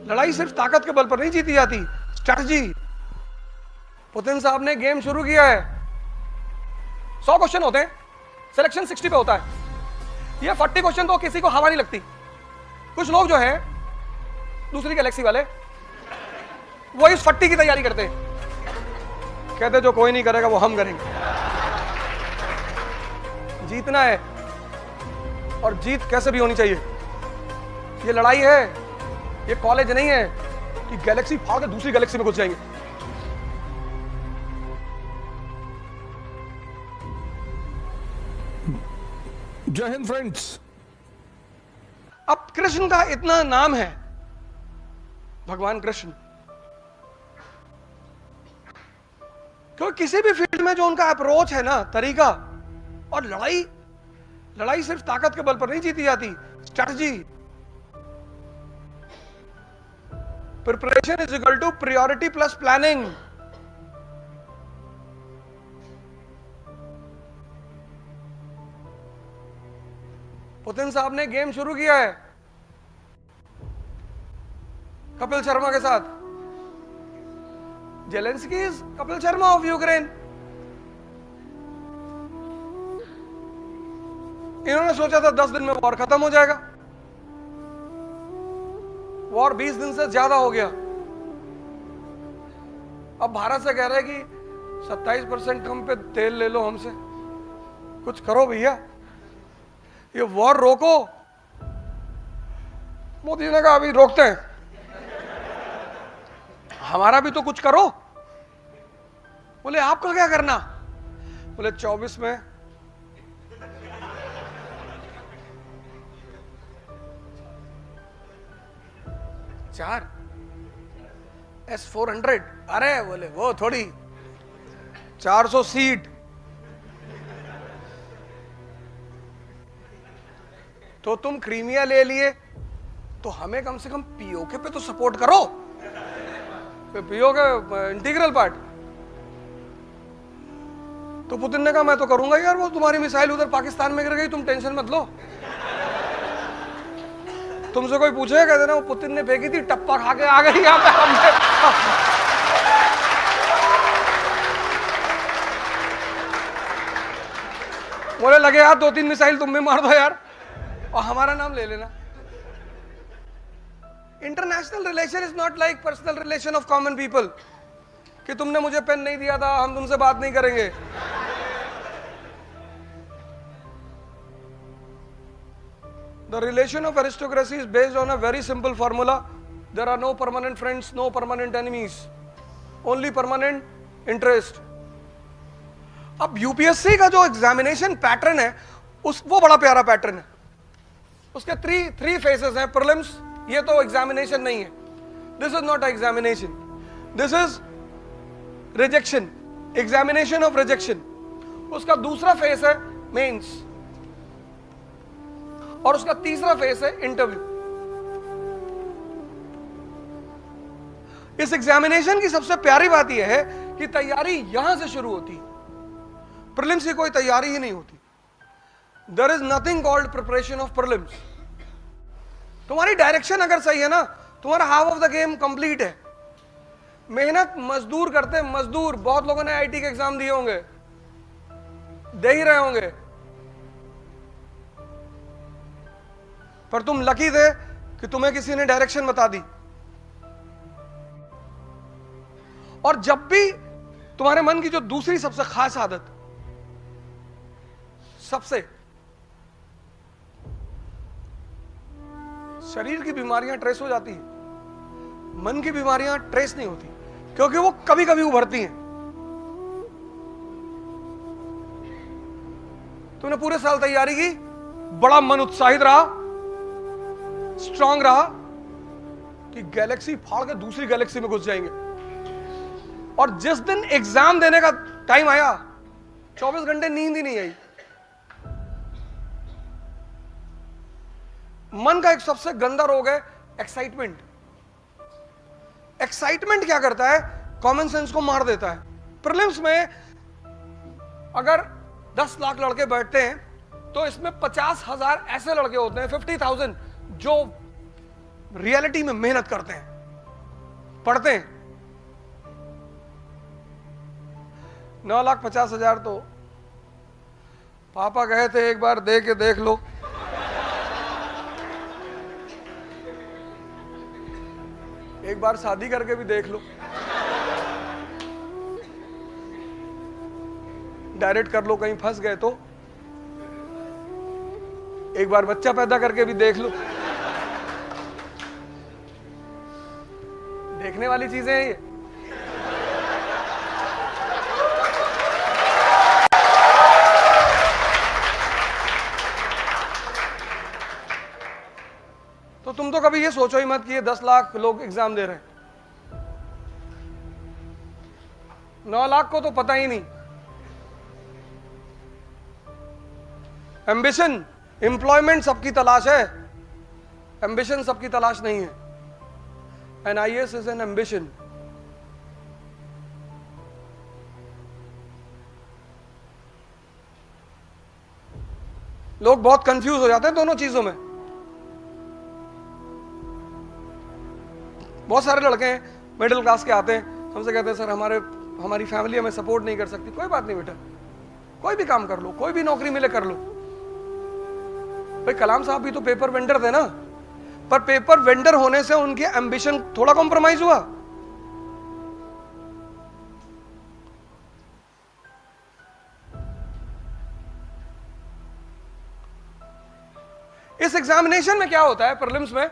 लड़ाई सिर्फ ताकत के बल पर नहीं जीती जाती, स्ट्रैटेजी। पुतिन साहब ने गेम शुरू किया है। 100 क्वेश्चन होते हैं, सिलेक्शन 60 पे होता है। ये 40 क्वेश्चन तो किसी को हवा नहीं लगती। कुछ लोग जो है दूसरी गैलेक्सी वाले, वो इस 40 की तैयारी करते हैं, कहते जो कोई नहीं करेगा वो हम करेंगे। जीतना है, और जीत कैसे भी होनी चाहिए। ये लड़ाई है, ये कॉलेज नहीं है कि गैलेक्सी फाड़ के दूसरी गैलेक्सी में घुस जाएंगे। जय हिंद फ्रेंड्स। अब कृष्ण का इतना नाम है, भगवान कृष्ण, क्योंकि किसी भी फील्ड में जो उनका अप्रोच है ना, तरीका, और लड़ाई सिर्फ ताकत के बल पर नहीं जीती जाती, strategy. Preparation is equal to priority plus planning. Putin साहब ने गेम शुरू किया है कपिल शर्मा के साथ। Zelensky is Kapil Sharma of Ukraine. इन्होंने सोचा था 10 दिन में वॉर खत्म हो जाएगा, वॉर 20 दिन से ज्यादा हो गया। अब भारत से कह रहे हैं कि 27% कम पे तेल ले लो हमसे, कुछ करो भैया, ये वॉर रोको। मोदी ने कहा अभी रोकते हैं, हमारा भी तो कुछ करो। बोले आपका क्या करना? बोले 24 में चार S-400। अरे बोले वो थोड़ी 400 सीट। तो तुम क्रीमिया ले लिए, तो हमें कम से कम पीओके पे तो सपोर्ट करो। PoK integral part. तो पुतिन ने कहा मैं तो करूंगा यार, वो तुम्हारी मिसाइल उधर पाकिस्तान में गिर गई, तुम टेंशन मत लो। तुमसे कोई पूछेगा कह देना वो पुतिन ने फेंकी थी, टप्पा खा के आ गई यहाँ पे हमने। बोले लगे यार 2-3 मिसाइल तुम भी मार दो यार, और हमारा नाम ले लेना। International relation is not like personal relation of common people, कि तुमने मुझे पेन नहीं दिया था हम तुमसे बात नहीं करेंगे। The relation of aristocracy is based on a very simple formula. There are no permanent friends, no permanent enemies, only permanent interest. अब यूपीएससी का जो एग्जामिनेशन पैटर्न है वो बड़ा प्यारा पैटर्न है। उसके थ्री फेसेस हैं। प्रीलिम्स, ये तो एग्जामिनेशन नहीं है, this is not examination, this is rejection, examination of rejection. उसका दूसरा फेस है मेंस, और उसका तीसरा फेस है इंटरव्यू। इस एग्जामिनेशन की सबसे प्यारी बात यह है कि तैयारी यहां से शुरू होती, प्रीलिम्स की कोई तैयारी ही नहीं होती। There is nothing called preparation of prelims. तुम्हारी डायरेक्शन अगर सही है ना, तुम्हारा half of the game complete है। मेहनत मजदूर करते हैं, मजदूर। बहुत लोगों ने आईटी के एग्जाम दिए होंगे, दे ही रहे होंगे, पर तुम लकी थे कि तुम्हें किसी ने डायरेक्शन बता दी। और जब भी तुम्हारे मन की जो दूसरी सबसे खास आदत, सबसे शरीर की बीमारियां ट्रेस हो जाती है, मन की बीमारियां ट्रेस नहीं होती, क्योंकि वो कभी कभी उभरती हैं। तुमने पूरे साल तैयारी की, बड़ा मन उत्साहित रहा, स्ट्रांग रहा कि गैलेक्सी फाड़ के दूसरी गैलेक्सी में घुस जाएंगे, और जिस दिन एग्जाम देने का टाइम आया 24 घंटे नींद ही नहीं आई। मन का एक सबसे गंदा रोग है एक्साइटमेंट। एक्साइटमेंट क्या करता है? कॉमन सेंस को मार देता है। प्रीलिम्स में अगर 10 लाख लड़के बैठते हैं तो इसमें 50,000 ऐसे लड़के होते हैं, 50,000, जो रियलिटी में मेहनत करते हैं। पढ़ते हैं। 9,50,000 तो पापा कहे थे एक बार दे के देख लो। एक बार शादी करके भी देख लो, डायरेक्ट कर लो, कहीं फंस गए तो एक बार बच्चा पैदा करके भी देख लो। देखने वाली चीजें हैं ये। तो तुम तो कभी ये सोचो ही मत कि ये 10 लाख लोग एग्जाम दे रहे हैं। 9 लाख को तो पता ही नहीं। एम्बिशन, एम्प्लॉयमेंट सबकी तलाश है, एम्बिशन सबकी तलाश नहीं है। An IAS is an ambition. लोग बहुत कंफ्यूज हो जाते हैं दोनों चीजों में। बहुत सारे लड़के हैं मिडिल क्लास के आते हैं, हमसे कहते हैं सर हमारी फैमिली हमें सपोर्ट नहीं कर सकती। कोई बात नहीं बेटा, कोई भी काम कर लो, कोई भी नौकरी मिले कर लो। भाई कलाम साहब भी तो पेपर वेंडर थे ना, पर पेपर वेंडर होने से उनके एम्बिशन थोड़ा कॉम्प्रोमाइज हुआ। इस एग्जामिनेशन में क्या होता है प्रीलिम्स में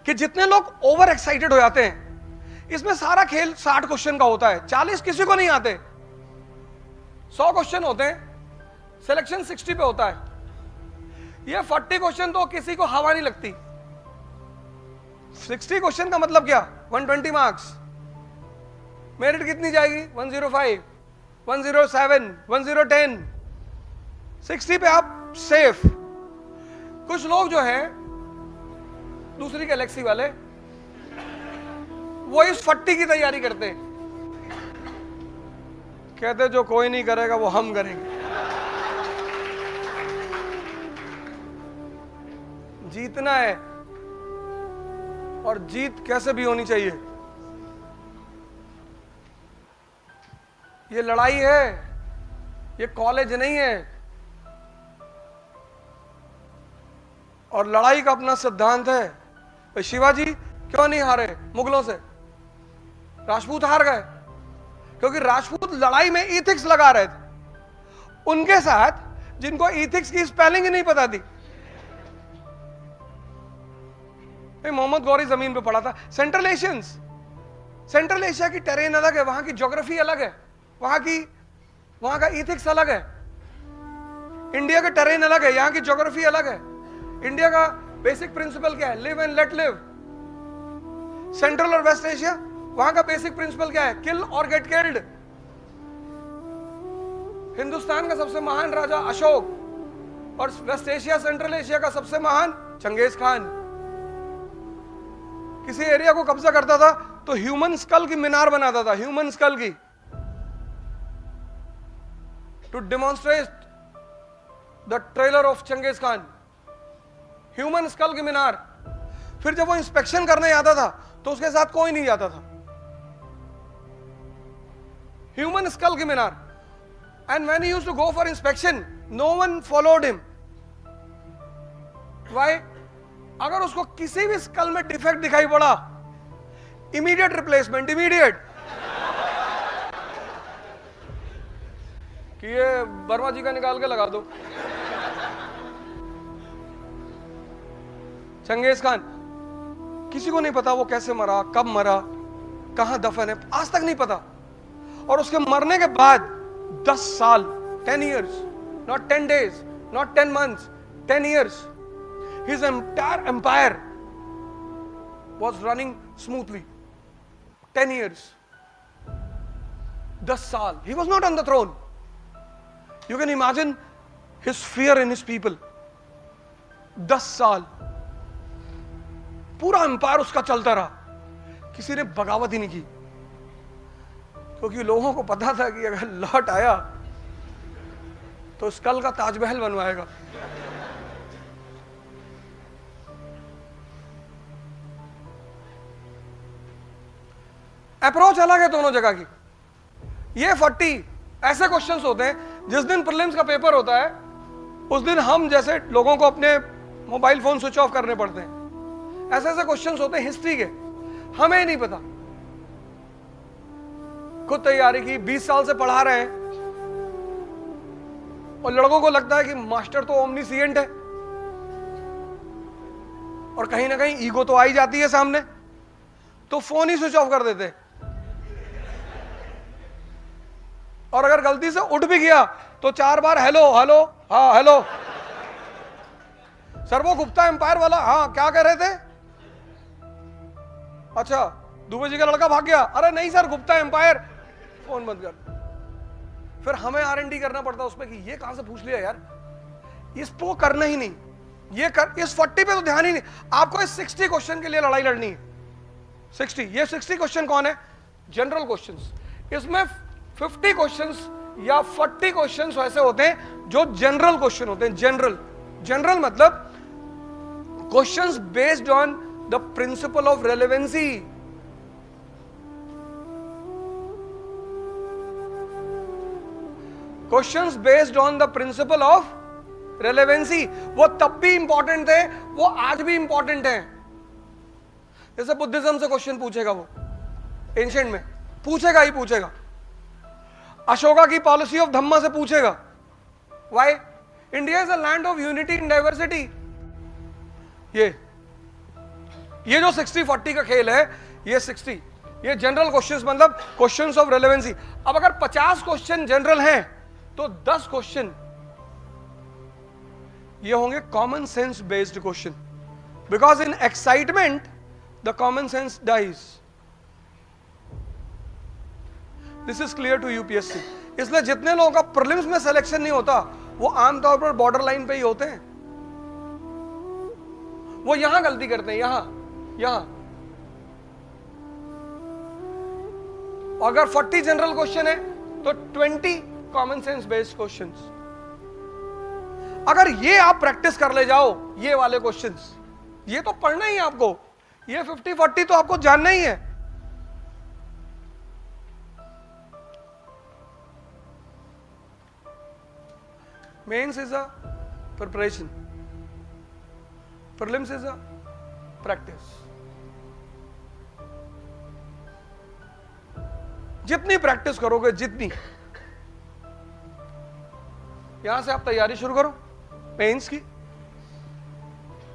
कि जितने लोग ओवर एक्साइटेड हो जाते हैं, इसमें सारा खेल 60 क्वेश्चन का होता है। 40 किसी को नहीं आते, 100 क्वेश्चन होते हैं, सिलेक्शन 60 पे होता है। ये 40 क्वेश्चन तो किसी को हवा नहीं लगती। 60 क्वेश्चन का मतलब क्या? 120 मार्क्स। मेरिट कितनी जाएगी? 105, 107, 1010। 60 पे आप सेफ। कुछ लोग जो हैं दूसरी गैलेक्सी वाले, वो इस 40 की तैयारी करते हैं, कहते जो कोई नहीं करेगा वो हम करेंगे। जीतना है, और जीत कैसे भी होनी चाहिए। ये लड़ाई है, ये कॉलेज नहीं है। और लड़ाई का अपना सिद्धांत है। शिवाजी क्यों नहीं हारे मुगलों से? राजपूत हार गए क्योंकि राजपूत लड़ाई में इथिक्स लगा रहे थे, उनके साथ जिनको इथिक्स की स्पेलिंग ही नहीं पता थी। मोहम्मद गौरी जमीन पे पड़ा था। सेंट्रल एशिया की टेरेन अलग है, वहां की ज्योग्राफी अलग है, वहां का इथिक्स अलग है। इंडिया का टेरेन अलग है, यहां की ज्योग्राफी अलग है। इंडिया का बेसिक प्रिंसिपल क्या है? Live and let live. Central और वेस्ट एशिया, वहां का बेसिक प्रिंसिपल क्या है? किल और गेट किल्ड। हिंदुस्तान का सबसे महान राजा अशोक, और वेस्ट एशिया सेंट्रल एशिया का सबसे महान चंगेज खान। किसी एरिया को कब्जा करता था तो ह्यूमन स्कल की मीनार बनाता था, ह्यूमन स्कल की, to demonstrate the trailer of Genghis Khan. Human skull की मीनार। फिर जब वो इंस्पेक्शन करने आता था तो उसके साथ कोई नहीं जाता था। ह्यूमन स्कल की मीनार। And when he used to go for inspection, no one followed him. Why? अगर उसको किसी भी स्कल में डिफेक्ट दिखाई पड़ा, इमीडिएट रिप्लेसमेंट, इमीडिएट। कि ये वर्मा जी का निकाल के लगा दो। चंगेज खान, किसी को नहीं पता वो कैसे मरा, कब मरा, कहां दफन है, आज तक नहीं पता। और उसके मरने के बाद 10 साल, 10 years, not 10 days, not 10 months, 10 years, his entire empire was running smoothly. 10 years, 10 साल, he was not on the throne. You can imagine his fear in his people. 10 साल पूरा एम्पायर उसका चलता रहा, किसी ने बगावत ही नहीं की, क्योंकि लोगों को पता था कि अगर लौट आया तो स्कल का ताजमहल बनवाएगा। अप्रोच अलग है दोनों जगह की। ये 40 ऐसे क्वेश्चंस होते हैं, जिस दिन प्रीलिम्स का पेपर होता है उस दिन हम जैसे लोगों को अपने मोबाइल फोन स्विच ऑफ करने पड़ते हैं। ऐसे ऐसे क्वेश्चंस होते हैं हिस्ट्री के, हमें ही नहीं पता। खुद तैयारी की, 20 साल से पढ़ा रहे हैं, और लड़कों को लगता है कि मास्टर तो ओमनीसिएंट है, और कहीं ना कहीं ईगो तो आ ही जाती है सामने, तो फोन ही स्विच ऑफ कर देते। और अगर गलती से उठ भी गया तो 4 बार हेलो हेलो, हाँ हेलो सर, वो गुप्ता एम्पायर वाला, हाँ क्या कह रहे थे, अच्छा दुबे जी का लड़का भाग गया, अरे नहीं सर गुप्ता एम्पायर, फोन बंद कर। फिर हमें R&D करना पड़ता उसमें कि ये कहां से पूछ लिया यार, इसको करना ही नहीं, ये कर, इस 40 पे तो ध्यान ही नहीं। आपको इस 60 क्वेश्चन के लिए लड़ाई लड़नी है। 60, ये 60 क्वेश्चन कौन है? General questions. इसमें 50 क्वेश्चंस या 40 क्वेश्चंस वैसे होते हैं जो जनरल क्वेश्चन होते हैं। जनरल मतलब questions based on the principle of relevancy. Questions based on the principle of relevancy. वो तब भी इंपॉर्टेंट थे, वो आज भी इंपॉर्टेंट है। जैसे बुद्धिज्म से क्वेश्चन पूछेगा, वो एंशिएंट में पूछेगा ही पूछेगा। अशोका की पॉलिसी ऑफ धम्मा से पूछेगा। Why? India is a land of unity in diversity. ये जो 60-40 का खेल है, ये 60, ये जनरल क्वेश्चंस मतलब क्वेश्चंस ऑफ रेलेवेंसी। अब अगर 50 क्वेश्चन जनरल हैं तो 10 क्वेश्चन ये होंगे common sense based question, because in excitement the common sense dies. This is clear to UPSC. इसलिए जितने लोगों का प्रीलिम्स में सिलेक्शन नहीं होता वो आमतौर पर बॉर्डर लाइन पे ही होते हैं। वो यहां गलती करते हैं, यहां। अगर 40 जनरल क्वेश्चन है तो 20 कॉमन सेंस बेस्ड क्वेश्चंस। अगर ये आप प्रैक्टिस कर ले जाओ, ये वाले क्वेश्चंस, ये तो पढ़ना ही है आपको, ये 50-40 तो आपको जानना ही है। Mains is a preparation, prelims is a practice. जितनी प्रैक्टिस करोगे, जितनी, यहां से आप तैयारी शुरू करो मेंस की।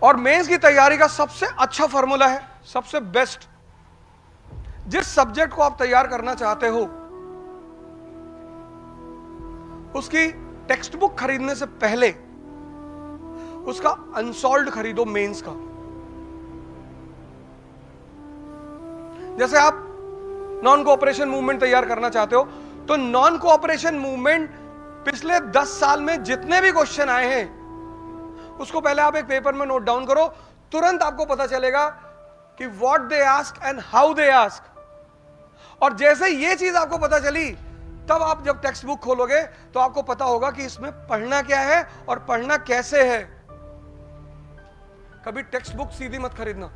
और मेंस की तैयारी का सबसे अच्छा फॉर्मूला है, सबसे बेस्ट, जिस सब्जेक्ट को आप तैयार करना चाहते हो उसकी टेक्स्ट बुक खरीदने से पहले उसका अनसॉल्व्ड खरीदो मेंस का। जैसे आप नॉन कोऑपरेशन मूवमेंट तैयार करना चाहते हो तो नॉन कोऑपरेशन मूवमेंट पिछले 10 साल में जितने भी क्वेश्चन आए हैं उसको पहले आप एक पेपर में नोट डाउन करो। तुरंत आपको पता चलेगा कि what they ask and how they ask. और जैसे ये चीज आपको पता चली, तब आप जब टेक्स्ट बुक खोलोगे तो आपको पता होगा कि इसमें पढ़ना क्या है और पढ़ना कैसे है। कभी टेक्स्ट बुक सीधी मत खरीदना,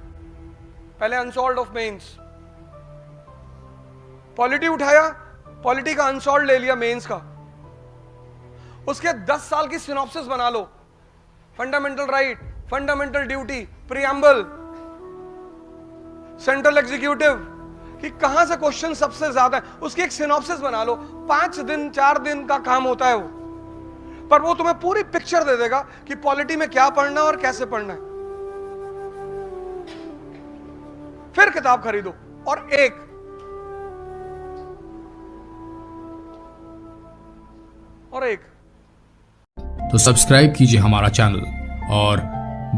पहले अनसॉल्व्ड ऑफ मेंस। पॉलिटी उठाया, पॉलिटी का अनसॉल्व्ड ले लिया मेंस का, उसके 10 साल की सिनॉप्सिस बना लो। Fundamental right, fundamental duty, preamble, central executive, कि कहां से क्वेश्चन सबसे ज्यादा है, उसकी एक सिनॉप्सिस बना लो। 5 दिन 4 दिन का काम होता है वो, पर वो तुम्हें पूरी पिक्चर दे देगा कि पॉलिटी में क्या पढ़ना और कैसे पढ़ना है। फिर किताब खरीदो। और एक तो सब्सक्राइब कीजिए हमारा चैनल और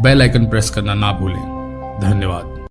बेल आइकन प्रेस करना ना भूलें। धन्यवाद।